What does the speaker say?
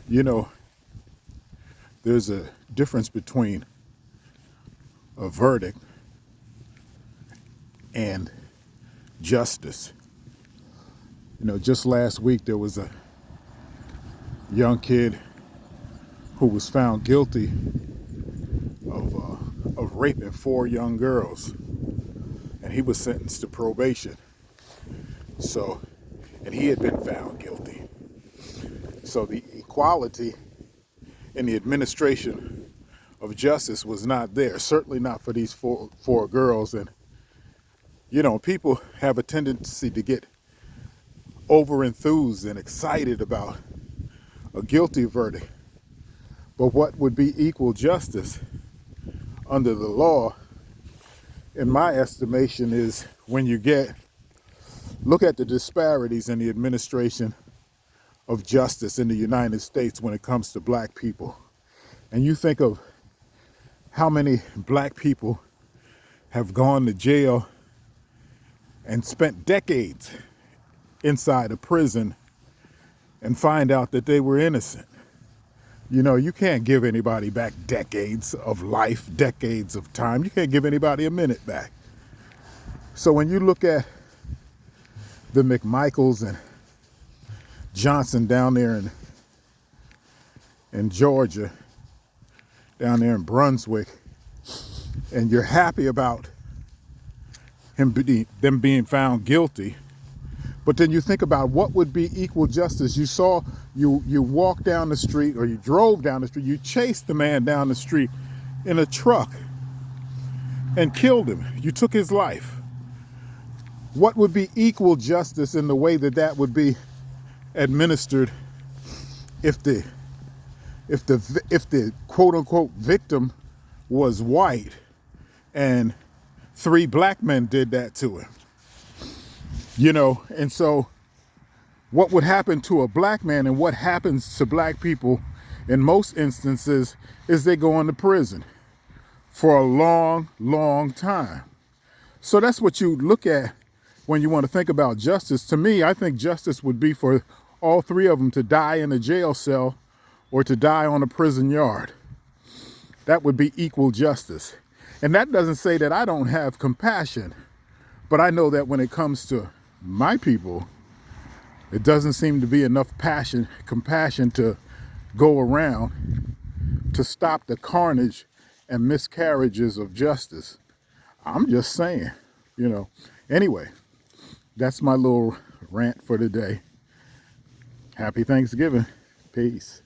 You know, there's a difference between a verdict and justice. Just last week there was a young kid who was found guilty of raping 4 young girls, and he was sentenced to probation. So, and he had been found guilty. So the equality in the administration of justice was not there. Certainly not for these four girls. And people have a tendency to get over enthused and excited about a guilty verdict. But what would be equal justice under the law, in my estimation, is when you look at the disparities in the administration of justice in the United States when it comes to black people. And you think of how many black people have gone to jail and spent decades inside a prison and find out that they were innocent. You can't give anybody back decades of life, decades of time. You can't give anybody a minute back. So when you look at the McMichaels and Johnson down there in Georgia, down there in Brunswick, and you're happy about them being found guilty, but then you think about what would be equal justice. You walked down the street, or you drove down the street, you chased the man down the street in a truck and killed him. You took his life. What would be equal justice in the way that would be administered if the quote unquote victim was white and 3 black men did that to him? And so what would happen to a black man, and what happens to black people in most instances, is they go into prison for a long, long time. So that's what you look at when you want to think about justice. To me, I think justice would be for all 3 of them to die in a jail cell or to die on a prison yard. That would be equal justice. And that doesn't say that I don't have compassion, but I know that when it comes to my people, it doesn't seem to be enough compassion to go around to stop the carnage and miscarriages of justice. I'm just saying, Anyway, that's my little rant for today. Happy Thanksgiving. Peace.